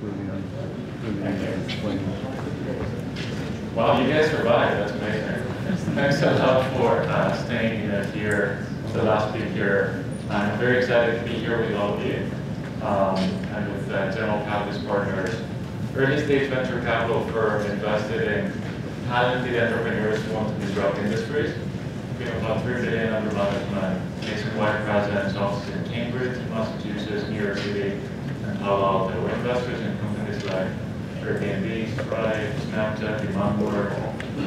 really explained. Well, you guys survived. That's amazing. Thanks a lot for staying here the last week here. I'm very excited to be here with all of you and with General Capitalist Partners, early stage venture capital firm invested in talented entrepreneurs who want to disrupt industries. We have about $3 billion under management, nationwide presence, offices in Cambridge, Massachusetts, New York City, and Palo Alto. We're investors in companies like Airbnb, Stripe, Snapchat, Demandware, and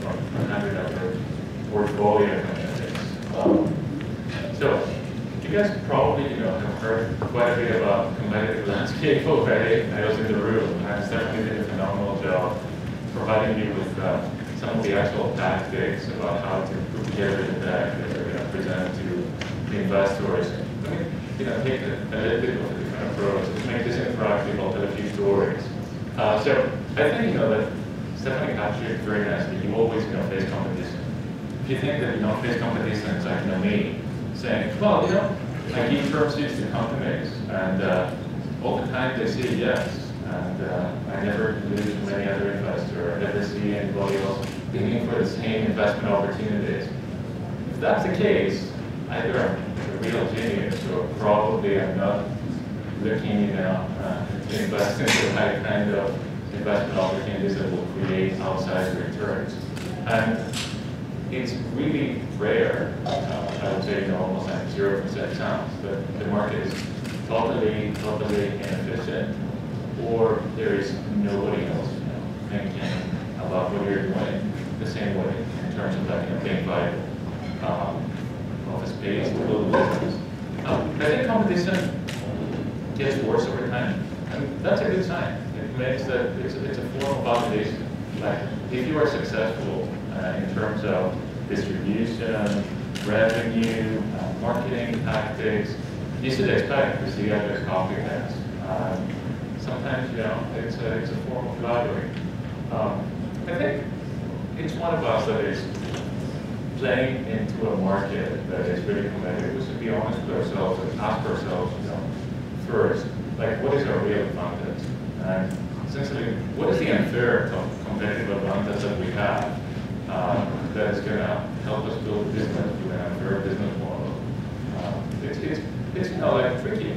100 other portfolio companies. So you guys probably have heard quite a bit about competitive landscape already. I was in the room, and Stephanie did a phenomenal job providing you with some of the actual tactics about how to put together the deck that they're going to present to the investors. Let me take a little bit of a different approach to make this interactive. I'll tell a few stories. So I think that Stephanie captured it very nicely. You always face competition. If you think that you don't face competition, it's like me saying, well, I give firm seats to companies, and all the time they say yes, and I never lose to any other investor. I never see anybody else bidding for the same investment opportunities. If that's the case, either I'm a real genius or probably I'm not looking to invest in the right kind of investment opportunities that will create outsized returns. And it's really rare, I would say almost like 0% chance that the market is totally inefficient, or there is nobody else thinking about what you're doing the same way in terms of being viable of a space to build business. I think competition gets worse over time, and that's a good sign. It makes that it's a form of validation. Like if you are successful in terms of distribution, revenue, marketing tactics, you should expect to see other copycats. Sometimes, it's a form of flattery. I think each one of us that is playing into a market that is really competitive, we should be honest with ourselves and ask ourselves, first, what is our real advantage? And essentially, what is the unfair competitive advantage that we have that is going to help us build a business with an unfair business model? It's tricky.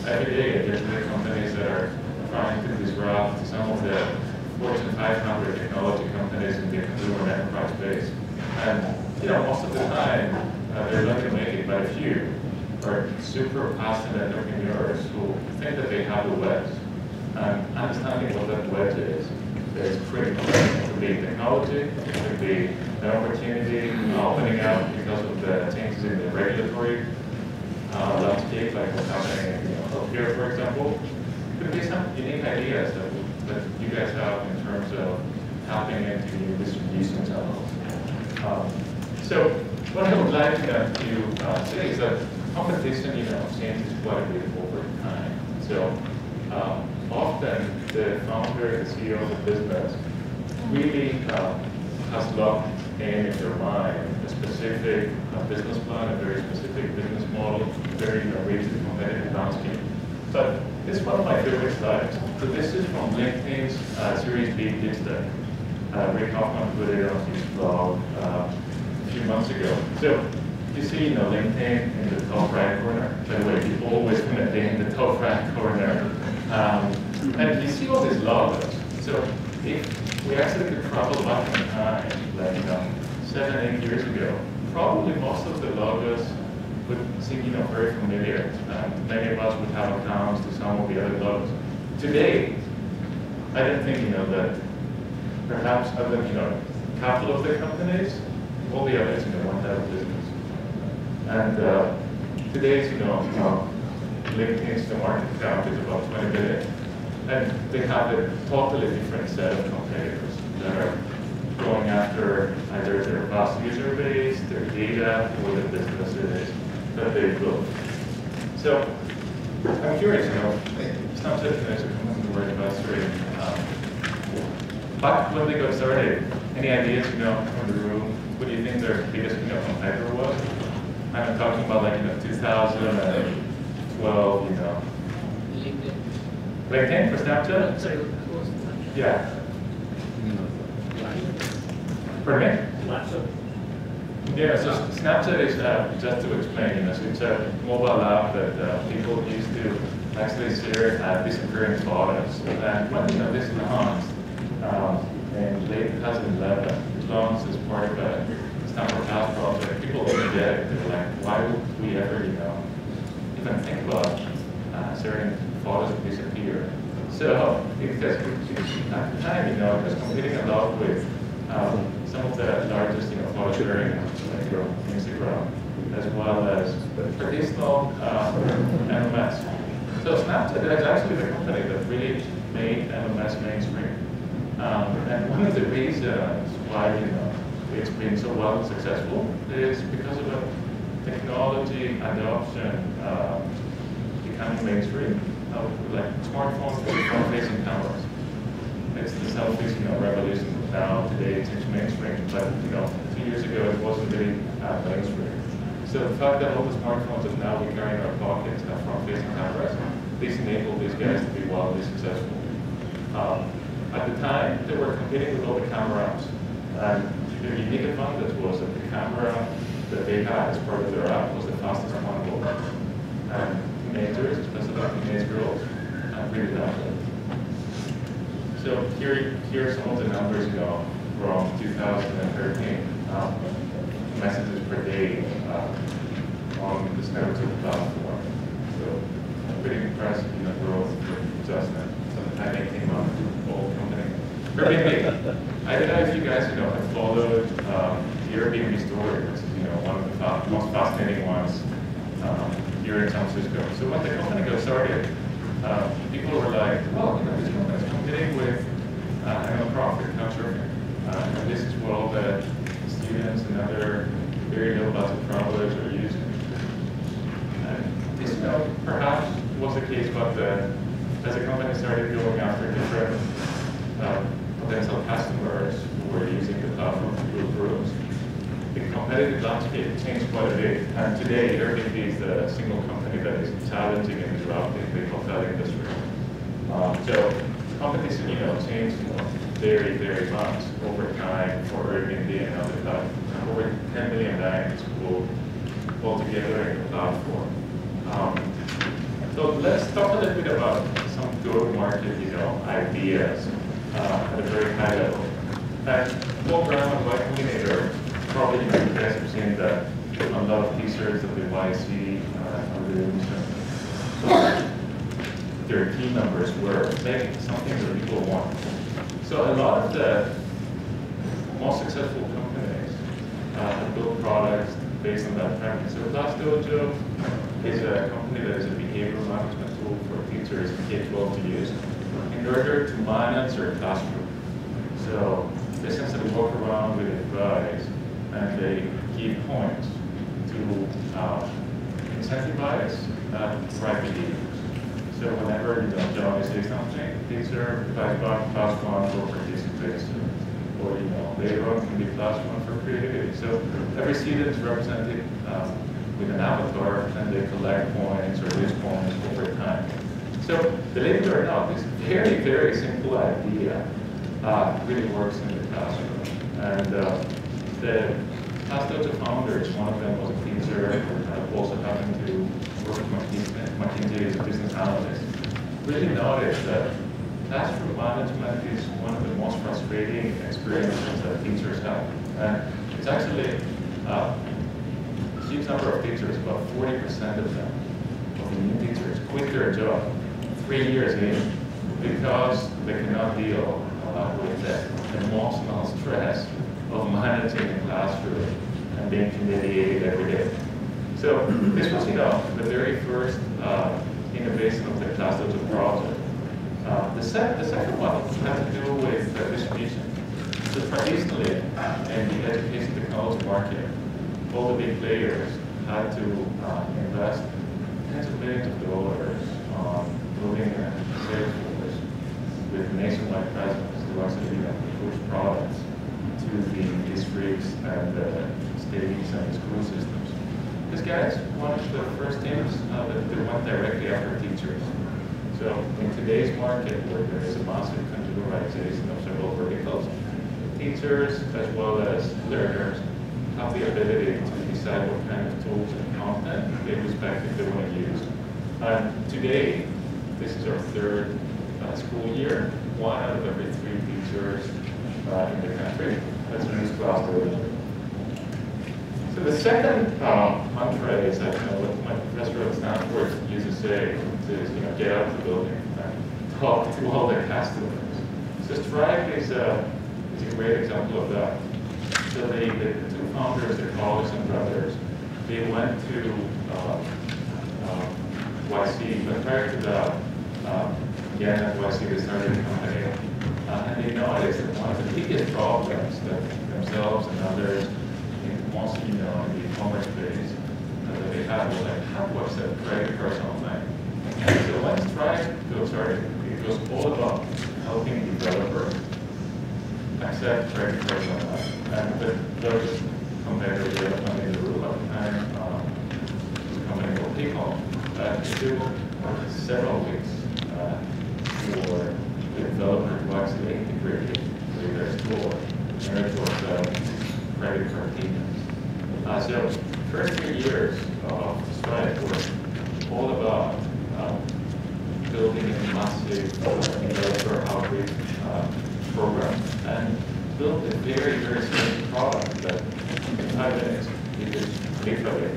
Every day, there's new companies that are trying to disrupt some of the Fortune 500 technology companies in the consumer and enterprise space. And most of the time, they're not going to make it, but a few are super passionate entrepreneurs who think that they have the wedge. And understanding what that wedge is critical. It could be technology, it could be an opportunity opening up because of the changes in the regulatory landscape, like what's happening in healthcare, for example. It could be some unique ideas that you guys have in terms of tapping into new distribution channels. So what I would like to say is that competition, changes quite a bit over time. So often the founder, the CEO of the business, really has locked in their mind a specific business plan, a very specific business model, very rigid competitive landscape. But it's one of my favorite slides. So this is from LinkedIn's Series B pitch deck. Rick Hoffman put it on his blog a few months ago. So you see, LinkedIn in the top right corner. By the way, you always want to be in the top right corner. And you see all these logos. So if we actually could travel back in time, 7, 8 years ago, probably most of the logos would seem very familiar. Many of us would have accounts to some of the other logos. Today, I don't think that perhaps other than capital of the companies, all the others want to have business. And today's LinkedIn's market cap is about 20 billion. And they have a totally different set of competitors that are going after either their vast user base, their data, or the businesses that they've built. So I'm curious, Snapchat is a company we're invested in. Back when they got started, any ideas, from the room? What do you think their biggest, competitor was? I'm talking about 2012, LinkedIn. LinkedIn for Snapchat? Sorry, what was the time? Yeah. Pardon me? Laptop. Yeah, so Snapchat is, just to explain, so it's a mobile app that people use to actually share disappearing photos. And when this launched in late 2011, it launched as part of a Stanford House project. People didn't get it. They were like, why would we ever, even think about sharing photos that disappear? So, because at the time, it was competing a lot with some of the largest, photo sharing like Instagram, as well as traditional MMS. So Snapchat is actually the company that really made MMS mainstream. And one of the reasons why, it's been so well successful is because of the technology adoption becoming mainstream, like smartphones with front-facing cameras. It's the selfies, revolution. Now today it's mainstream, but 2 years ago it wasn't really mainstream. So the fact that all the smartphones that now we carry in our pockets have front-facing cameras, these enable these guys to be wildly successful. At the time, they were competing with all the camera apps, and the unique advantage was that the camera that they had as part of their app was the fastest one global. And teenagers, especially teenage girls, really loved it. So here are some of the numbers, from 2013. Messages per day on the Snapchat platform. So pretty impressive, growth for just some 18 months old company. Airbnb. I don't know if you guys, have followed the Airbnb story, which is, one of the most fascinating ones here in San Francisco. So when the company got started, people were like, well, this company is competing with a non-profit country. And this is what all the students and other very low budget travelers are using. And this, perhaps was the case, but as the company started going after different potential customers who were using the platform to book rooms, the competitive landscape changed quite a bit. And today, Airbnb is the single company that is challenging and disrupting the hotel industry. So competition, changed very, very much over time for Airbnb and other platforms. Over 10 million nights pulled together in the platform. So let's talk a little bit about some go-to-market, ideas at a very high level. And Paul Brown and Y Combinator, probably you guys have seen that a lot of t-shirts of the YC rooms. Their team members were making something that people want. So a lot of the most successful companies have built products based on that premise. So ClassDojo is a company that is a behavioral management tool for teachers in K-12 to use in order to manage their classroom. So they essentially walk around with advice and they give points to incentivize right behaviors. So whenever Johnny says something, teacher advice back +1 for participation, or later on can be +1 for creativity. So every student is represented with an avatar, and they collect points or lose points over time. So believe it or not, this very, very simple idea really works in the classroom. And the ClassDojo founders, one of them was a teacher, also happened to work with McKinsey as a business analyst, really noticed that classroom management is one of the most frustrating experiences that teachers have. And it's actually a huge number of teachers, about 40% of them, of the new teachers, quit their job 3 years in because they cannot deal with the emotional stress of managing a classroom and being humiliated every day. So this was, the very first innovation of the ClassDojo project. The second one had to do with distribution. So traditionally, in the education technology market, all the big players had to invest tens of millions of dollars on building a sales force with nationwide presence to actually push products to the districts and states and school systems. These guys, one of the first teams that went directly after teachers. So So in today's market, where there is a massive consumerization of several verticals, teachers as well as learners have the ability to decide what kind of tools and content they respectively want to use. And today, this is our third school year. 1 out of every 3 teachers in the country has used Classroom. So the second mantra is that what my professor at Stanford used to say is, get out of the building and talk to all their customers. So Stripe is a great example of that. So the 2 founders, they're colleagues and brothers, they went to YC, but prior to that, again at YC they started a company, and they noticed that one of the biggest problems that themselves and others, mostly in the e-commerce space, that they had was like, how do I set credit cards online? And so when Stripe started, it was all about helping developers accept credit cards online. And those competitors we had in the room at the time, a company called Paycom, it took several weeks for the developer to actually integrate it with their store in order to accept credit card payments. So first 3 years of Stripe were all about building a massive developer outreach program and built a very, very simple product that in 5 minutes you just literally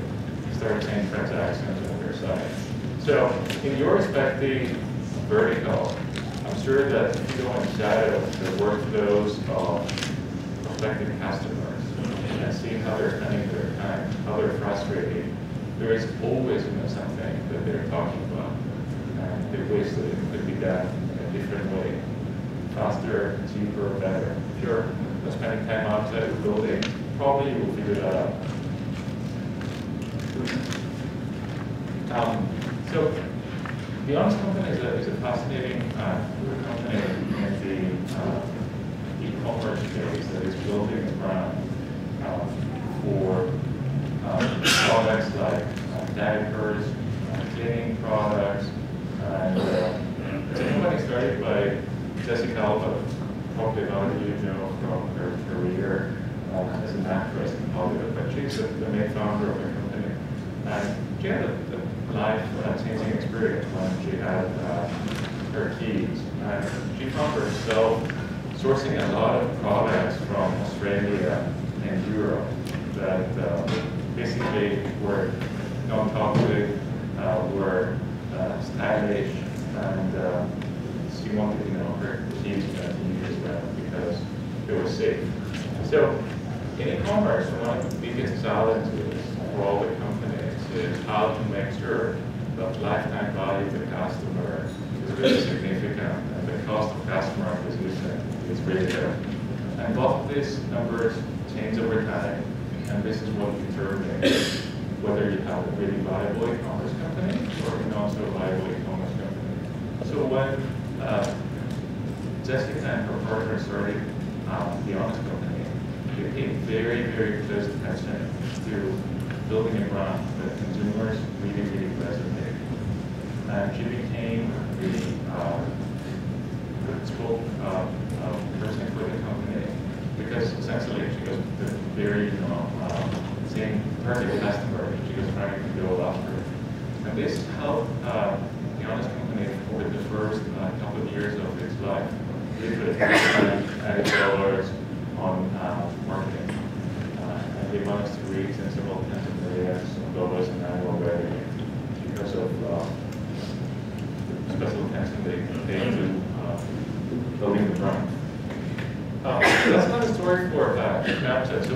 start seeing transactions on your site. So in your respective vertical, I'm sure that if you go and shadow the workflows of prospective customers and see how they're spending their time, how they're frustrated, there is always something that they're talking about. And they wish that it could be done in a different way, faster, cheaper, better. If you're spending time outside the building, probably you will figure that out. So the Honest Company is a fascinating company in the e-commerce space that is building a brand for products like diapers, cleaning products, and it's a company started by Jessica Alba, probably a lot of you know from her career as an actress in Hollywood, but she's the main founder of the company. And she had a life-changing experience when she had her kids. And she found herself sourcing a lot of products from Australia and Europe that basically were non-toxic, were stylish, and she wanted her kids to use them because it was safe. So in e-commerce, one of the biggest challenges for all the companies is how to make sure that lifetime value of the customer is really significant and the cost of customer acquisition is really there. And both of these numbers change over time, and this is what determines whether you have a really viable e-commerce company or not so viable e-commerce company. So when Jessica and her partner started the Honest Company, they paid very, very close attention to building a brand that consumers really, really resonate. And she became the principal person for the company because essentially she was the very, same target customer she was trying to go after. And this helped the Honest Company over the first couple of years of its life literally added dollars on marketing. And they managed to reach in several tens of millions of dollars in annual revenue because of the special attention they paid to building the brand. That's not a story for Snapchat. So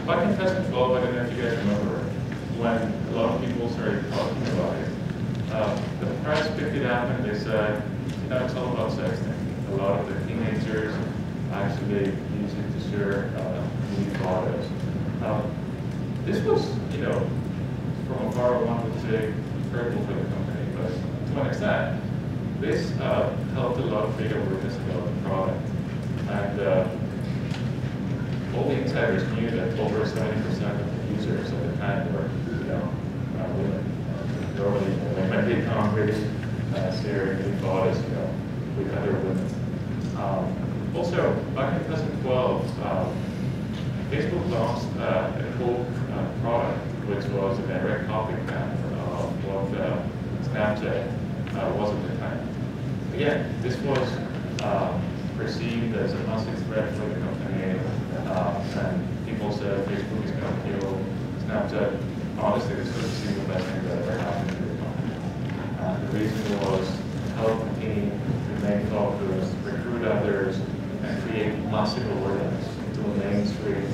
back in 2012, I don't know if you guys remember, when a lot of people started talking about it, the press picked it up and they said, it's all about sexting. A lot of the teenagers actually use it to share nude photos. This was, from afar, one would say, hurtful for the company, but to an extent, this helped a lot of big awareness about the product. And all the insiders knew that over 70% of the users at the time were, women. Normally, when they become really sharing new thoughts, with other women. Also, back in 2012, Facebook launched a cool product, which was a direct copycat of what Snapchat was at the time. Again, this was perceived as a massive threat for the company, and people said Facebook is going to kill Snapchat. Honestly, this was the single best thing that ever happened to the company. The reason was help the team remain focused, recruit others, and create massive awareness to a mainstream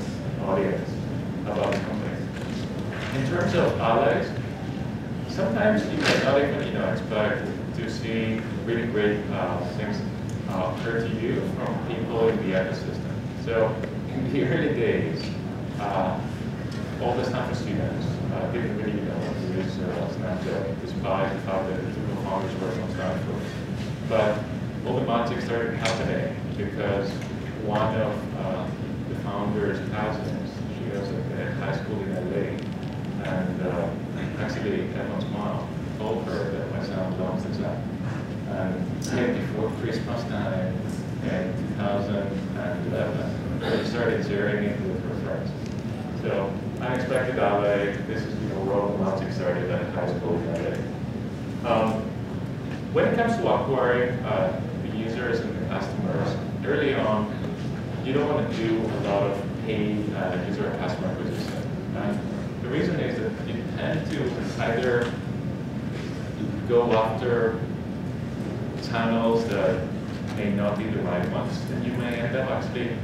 audience about the company. In terms of allies, sometimes you might not even expect to see really great things occur to you from people in the ecosystem. So in the early days, all the Stanford students didn't really know what to use Snapchat, despite the fact that the two founders were from Stanford. But all the magic started happening because one of the founder's cousins, she was at high school in LA, and actually Evan's mom told her that my son loves the exam. And right before Christmas time in 2011, she started sharing it with her friends. So unexpected LA, this is where all the magic started at high school in LA. When it comes to acquiring the users and the customers, early on, you don't want to do a lot of paid user and customer acquisition. And the reason is that you tend to either go after channels that may not be the right ones, and you may end up actually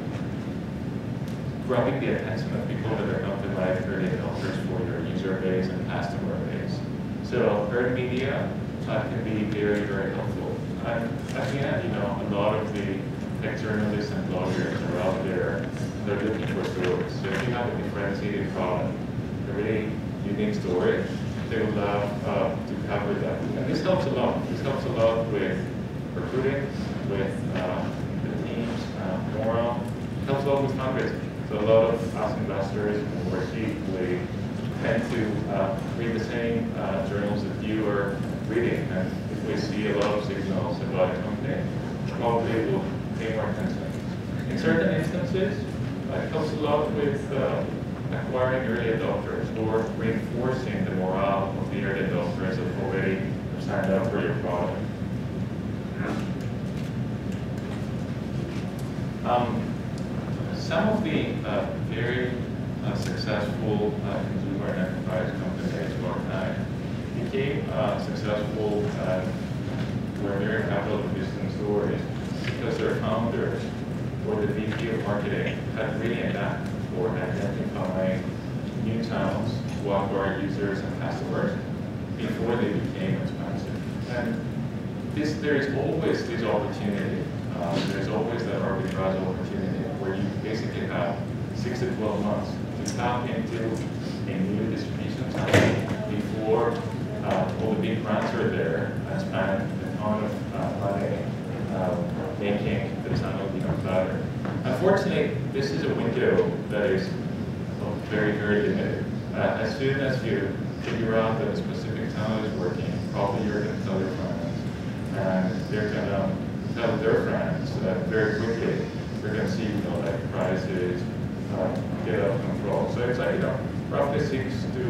grabbing the attention of people that are not the right early adopters for your user base and customer base. So earned media can be very, very helpful. And at the end, a lot of the tech journalists and bloggers are out there, they're looking for stories. So if you have a differentiated product, a really unique story, they would love to cover that. And this helps a lot. This helps a lot with recruiting, with the team's morale. It helps a lot with fundraising. So a lot of us investors or we tend to read the same journals that you are reading. And if we see a lot of signals about a company, probably we'll pay more attention. In certain instances, it helps a lot with acquiring early adopters or reinforcing the morale of the early adopters that have already signed up for your product. Some of the very successful consumer and enterprise companies over time became successful were very capital efficient stories because their founders or the VP of marketing had really a knack for identifying new channels to acquire users and customers before they became expensive. And there is always this opportunity. There's always that arbitrage opportunity where you basically have 6 to 12 months to tap into a new distribution channel before all the big brands are there and spend a ton of money making the channel become better. Unfortunately, this is a window that is very, very limited. As soon as you figure out that a specific channel is working, probably you're going to tell your friends, and they're going to tell their friends very quickly. They're going to see, like prices get out of control. So it's like, roughly 6 to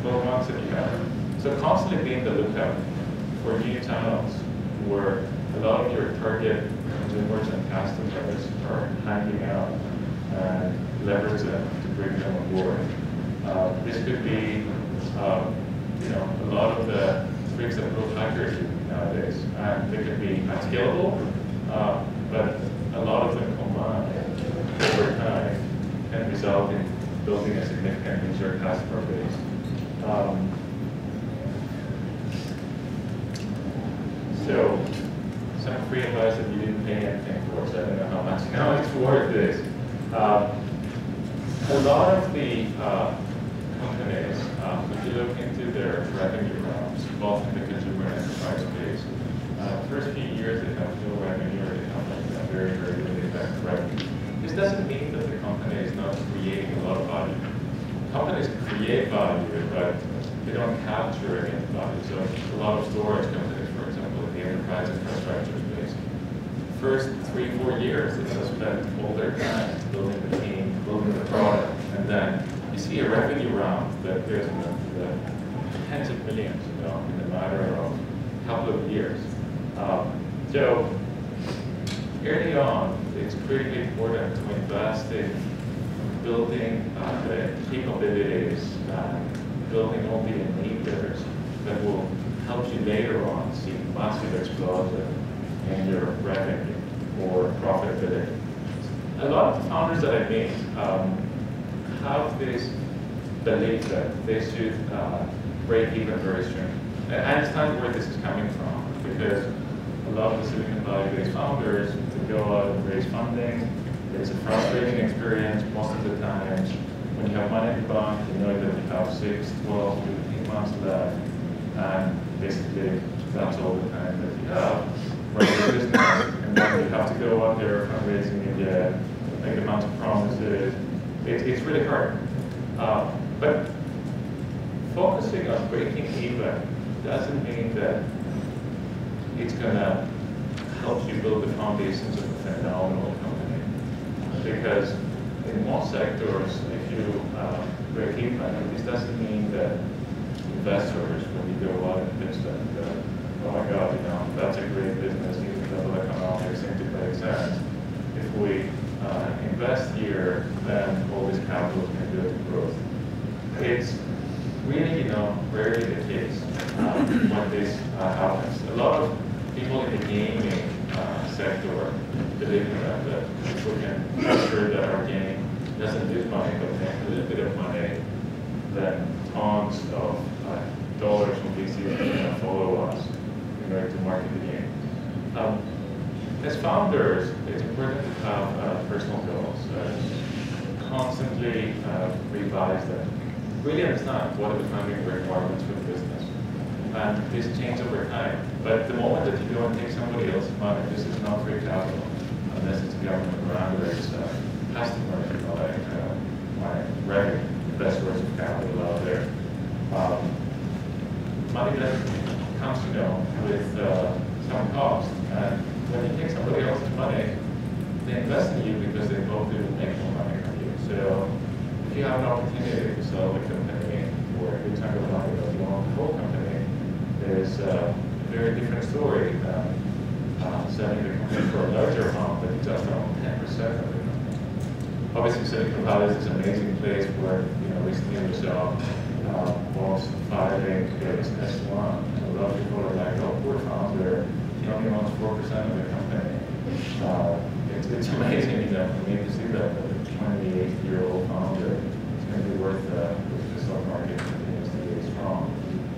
12 months that you have. So constantly be on the lookout for new channels where a lot of your target consumers and customers are hanging out and leverage them to bring them on board. This could be, a lot of the tricks that growth hackers do nowadays. And they can be unscalable, but a lot of them combined over time can result in building a significant user customer base. So, some free advice that you didn't pay anything for, so I don't know how much it's worth this. A lot of the companies, if you look into their revenue rounds, both in the consumer and enterprise space, first few years they have no revenue or they have like a very, very limited revenue. This doesn't mean that the company is not creating a lot of value. Companies create value, but they don't capture any value. So a lot of storage companies, for example, first 3-4 years, they just spend all their time building the team, building the product, and then you see a revenue round that goes into the tens of millions, in a matter of a couple of years. So early on, it's critically important to invest in building the capabilities, building all the enablers that will help you later on see massive explosion in your revenue or profitability. A lot of the founders that I meet have this belief that they should break even very soon. I understand where this is coming from, because a lot of the Silicon Valley-based founders, to go out and raise funding, it's a frustrating experience most of the times. When you have money in the bank, you know that you have 6, 12, 15 months left, and basically that's all the time that you have for your business. And then you have to go out there fundraising again, make amounts of promises. It's really hard. But focusing on breaking even doesn't mean that it's going to help you build the foundations of a phenomenal company. Because in most sectors, if you break even, this doesn't mean that investors, when you go out and pitch them, oh my God, that's a great business, even though the economics seem to make sense. If we invest here, then all this capital is going to go to growth. It's really, rarely the case when this happens. A lot of people in the gaming sector believe that if we can ensure that our game doesn't lose money, but make a little bit of money, then tons of dollars from VCs are going to follow us in order to market the game. As founders, it's important to have personal goals. Constantly revise them. Really understand what are the funding requirements for the business. And this changes over time. But the moment that you go and take somebody else's money, this is not free capital, unless it's a government grant or it's customers, my revenue, the best source of capital out there. Money that comes, with some cost. And when you take somebody else's money, they invest in you because they hope they will make more money from you. So if you have an opportunity to sell the company or a good chunk of money that you own the whole company, is a very different story than selling the company for a larger amount, but you just own 10% of the company. Obviously, Silicon Valley is this amazing place where, recently we saw most filing is S1. And a lot of people are like, oh, poor founder, he only owns 4% of the company. It's amazing, for me to see that a 28-year-old founder is going to be worth the stock market continues to be strong.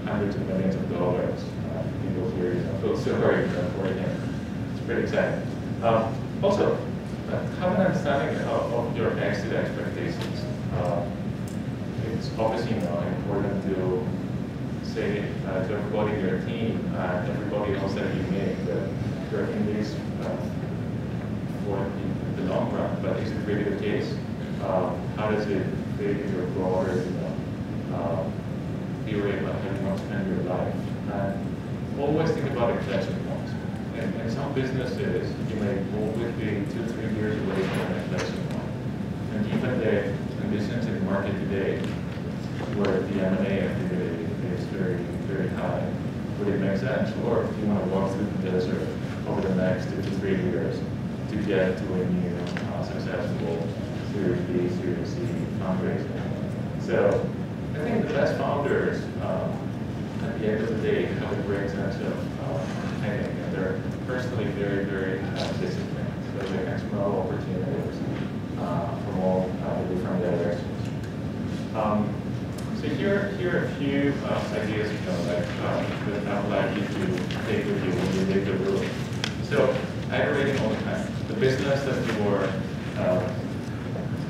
Hundreds of millions of dollars. People here, feel sorry for him. It's pretty exciting. Also, have an understanding of your exit expectations. It's obviously important to say to everybody in your team and everybody else that you meet that you're in this for the long run. But is it really the case? How does it fit in your broader theory about how you want to spend your life? And always think about inflection points. In some businesses, you may always be 2-3 years away from an inflection point. And even the conditions in the market today, where the M&A activity is very, very high, would it make sense? Or if you want to walk through the desert over the next 2 to 3 years to get to a new successful Series B, Series C fundraising. So I think the best founders, at the end of the day, have a great sense of timing, and they're personally very, very disciplined. So they can smell opportunities from all the different directions. So here are a few ideas, that I would like you to take with you when you leave the room. So iterating all the time. The business that you are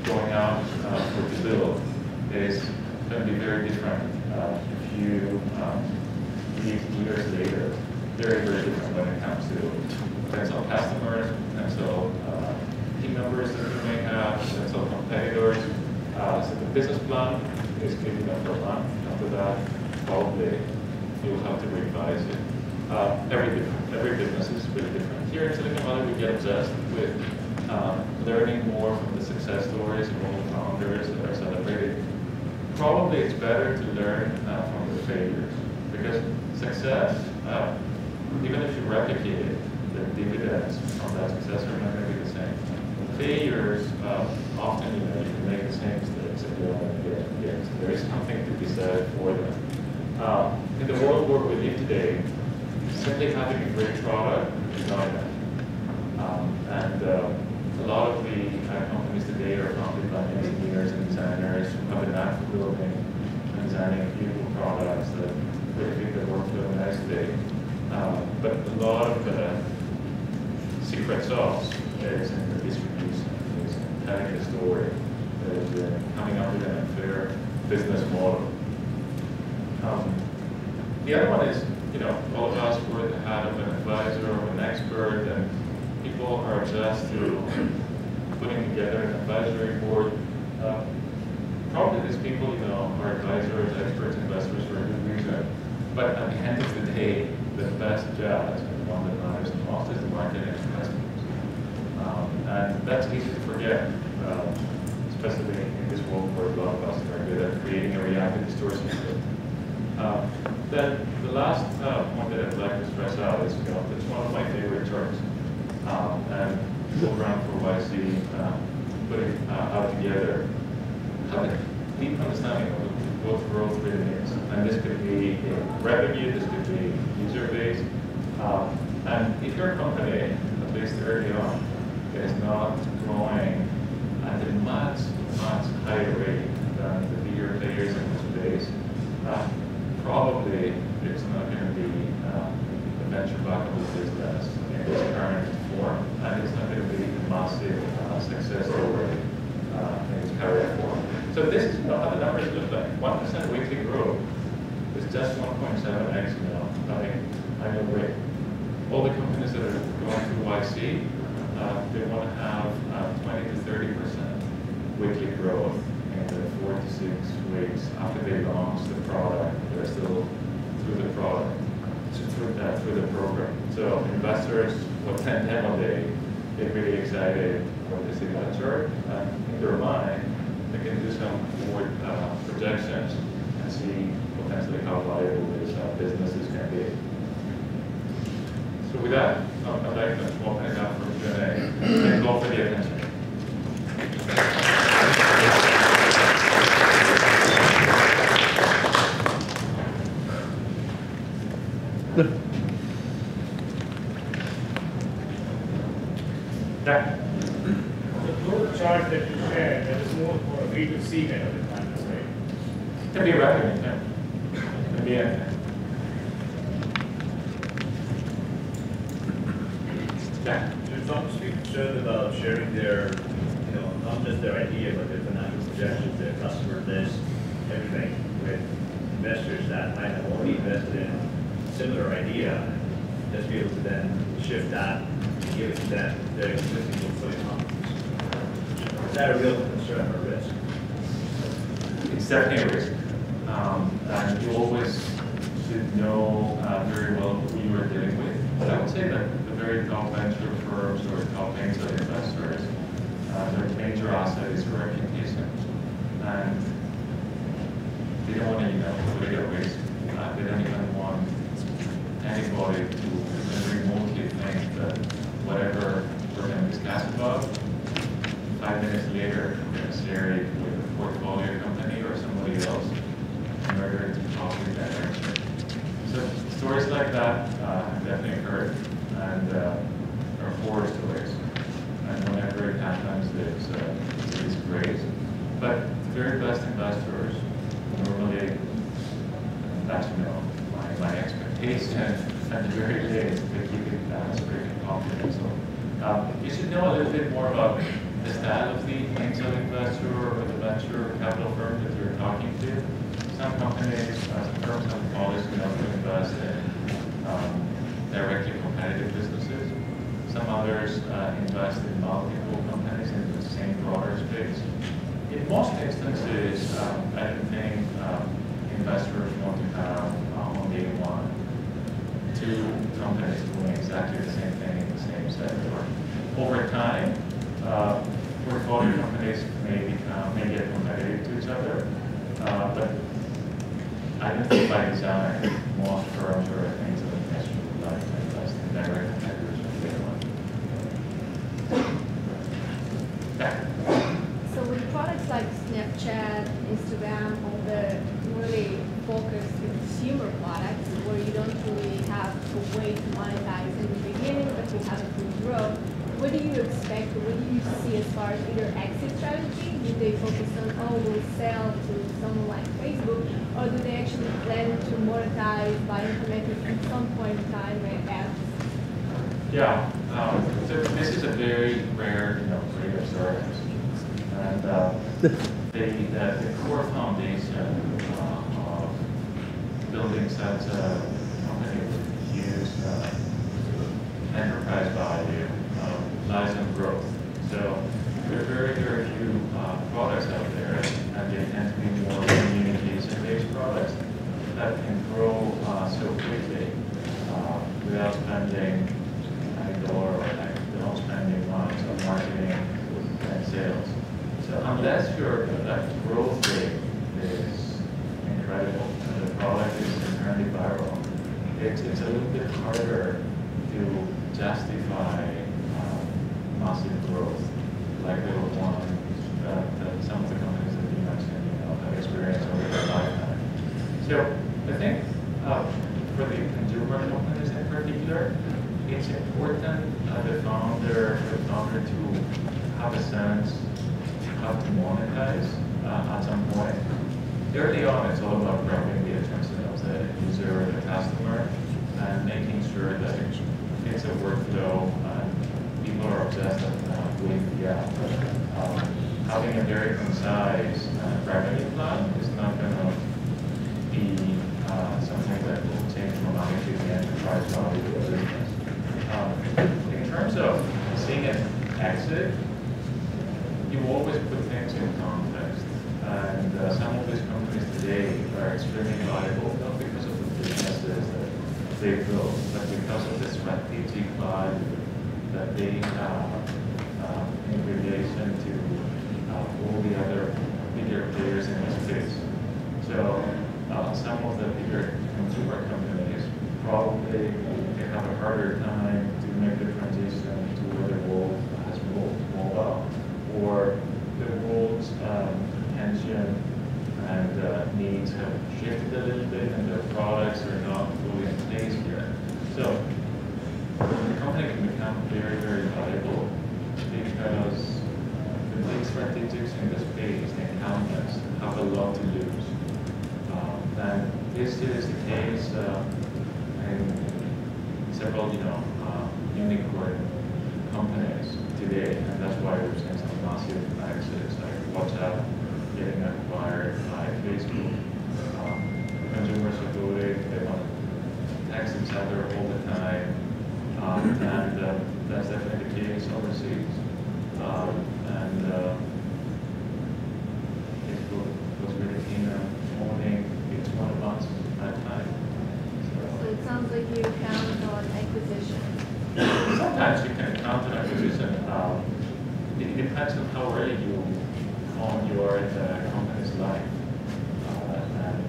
going out for to build is going to be very different if you years later. Very, very different when it comes to potential customers, potential team members that you may have, potential competitors. So the business plan is good enough for a month. After that, probably you'll have to revise it. Every business is really different. Here in Silicon Valley, we get obsessed with learning more from the success stories of all the founders that are celebrated. Probably it's better to learn from the failures, because success, even if you replicate it, the dividends from that success are not going to be the same. Failures, often you can make the same mistakes again and again and again. So there is something to be said for them. In the world where we live today, simply having a great product is not enough. A lot of the companies today are founded by engineers and designers who have a knack for building and designing beautiful products that really fit the workflow nicely. But a lot of the secret sauce is in the distribution, is in telling the story, is in coming up with an unfair business model. The other one is, all of us wear the hat of an advisor or an expert, and people are just to putting together an advisory board. Probably these people, are advisors, experts, investors for a good reason. But at the end of the day, the best judge and the one that matters the most is the market and the customers. And that's easy to forget, especially in this world where blockbusters are good at creating a reality distortion. Then the last point that I'd like to stress out is, it's one of my favorite charts. And program for YC, putting out together, have a deep understanding of what growth really means. And this could be revenue, this could be user base. And if your company, at least early on, is not growing at a much, much higher rate than the bigger players in this space, probably it's not going to be a venture-backable business in its current form, and it's not going to be a massive success story in its current form. So this is how the numbers look like. 1% weekly growth is just 1.7x annual rate. All the companies that are going through YC, they want to have 20 to 30% weekly growth in the 4 to 6 weeks after they launch the product. They're still through the product, through the program. So investors will attend demo day, get really excited when they see that chart, and in their mind, they can do some forward projections and see potentially how valuable these businesses can be. So with that, I'd like to open it up for Q&A. Thank you all for the attention. Yeah. The growth chart that you shared, that is more for a B2C kind of a plan, right? It can be a revenue, yeah. It can be anything. Yeah. There's some to be concerned about sharing their, not just their idea, but their financial projections, their customer list, everything with investors that might have already invested in a similar idea, just be able to then shift that and give it to them, their existing portfolio companies. Is that a real concern or risk? It's definitely a risk. And you always should know very well who you are dealing with. But I would say that the very top venture firms or top angel investors, their major asset is reputation. And they don't want to, take a risk. They don't even want anybody to remotely think that whatever we're going to discuss about, 5 minutes later, we're going to share it with a portfolio company or somebody else in order to talk with that expert. So stories like that have definitely occurred, and are horror stories. And whenever it happens, it's great. But the very best investors normally, that's my expectation at the very least, to keep it strictly confidential. You should know a little bit more about the style of the angel investor or the venture capital firm that you're talking to. Some companies, some firms have policy to invest in directly competitive businesses. Some others invest in multiple companies in the same broader space. In most instances, I think investors want to have on day one 2 companies doing exactly the same thing in the same sector. haven't to grow, what do you expect, or what do you see as far as either exit strategy? Do they focus on, oh, we'll sell to someone like Facebook, or do they actually plan to monetize by implementing at some point in time ads? Yeah, so this is a very rare, breed of startups. And the core foundation of building such a company with huge enterprise value lies in growth. So there are very, very few products out there, and they tend to be more communication-based products that can grow so quickly without spending any dollar or without spending money on marketing and sales. So unless that growth rate is incredible and the product is inherently viral, it's a little bit harder to justify massive growth like the one that some of the companies that you mentioned have experienced over their lifetime. So I think for the consumer companies in particular, it's important the founder to have a sense how to monetize at some point. Early on, it's all about grabbing the attention of the user or the customer and making sure that it's a workflow and people are obsessed with the app. Having a very concise revenue plan is not going to be something that will change dramatically the enterprise value of the business. In terms of seeing an exit, you always put things in context. And some of these companies today are extremely valuable, not because of the businesses that they built, but because of the strategic value that they have in relation to all the other bigger players in the space. So some of the bigger consumer companies probably have a harder time to make the transition to where the world has moved mobile, or the world's attention and needs have shifted a little bit and their products are not fully in place yet. So the company can become very, very valuable because the big strategics in the space, the incumbents, have a lot to lose. And this is the case in several, unicorn companies today, and that's why we're seeing some massive exits like WhatsApp getting acquired by Facebook. Consumers are voting, they want to text each other all the time, and that's definitely the case overseas. Facebook was really keen on owning each one of us at that time. So it sounds like you count on acquisition. Sometimes you can count on acquisition. It depends on how early you are in the company's life. And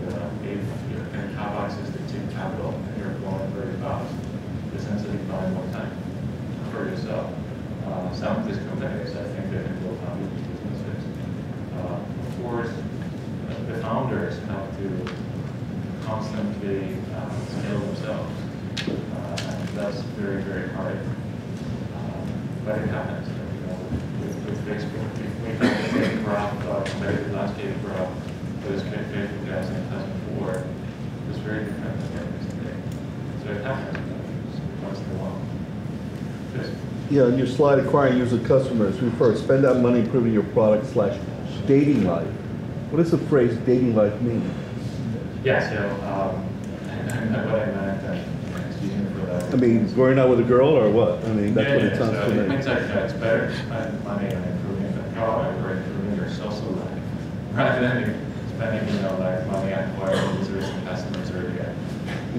if you can have access to cheap capital and you're growing very fast, essentially buying more time for yourself. Some of these companies, I think they can go found businesses. Of course, the founders have to constantly scale themselves. And that's very, very hard. But it happens. With Facebook, we have the same graph, competitive landscape graph that was made Facebook guys in 2004. It was very different than what it is today. So it happens once in a while. Just, Yeah, on your slide, acquiring user customers, refer spend that money improving your product / dating life. What does the phrase dating life mean? yeah, so what I meant, excuse me for that. I mean, going out with a girl or what? I mean, that's what it sounds so to it me. means like it's better to spend money on improving the product or improving your social life, rather than spending, like money on acquiring users and customers earlier.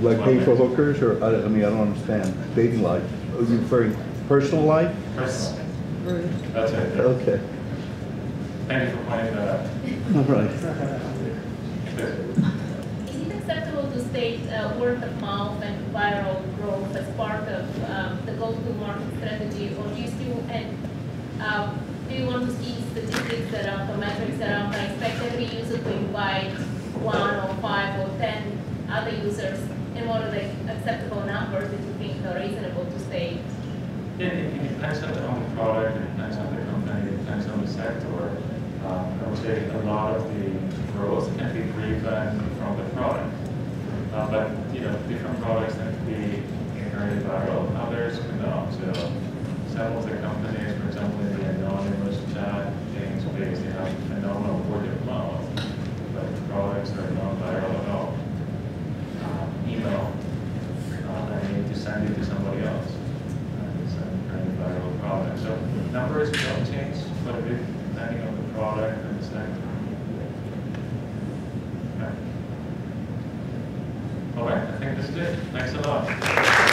Like paying for hookers, or I mean, I don't understand. Dating life. Are you referring personal life? Personal. That's it. Yeah. Okay. Thank you for pointing that out. All right. Is it acceptable to state word of mouth and viral growth as part of the go-to-market strategy, or do you still do you want to see statistics around or metrics around? I expect every user to invite 1 or 5 or 10 other users, and what are the acceptable numbers that you think are reasonable to state? It depends on the product, it depends on the company, it depends on the sector. I would say a lot of the growth can be driven from the product. But different products tend to be very viral, others cannot. So some of the companies, for example, in the anonymous chat space, they have phenomenal word of mouth, but the products are not viral at all. Email, I need to send it to somebody else. It's a very viral product. So numbers don't change quite a bit depending on the product and the sector. Okay. All right, I think this is it. Thanks a lot.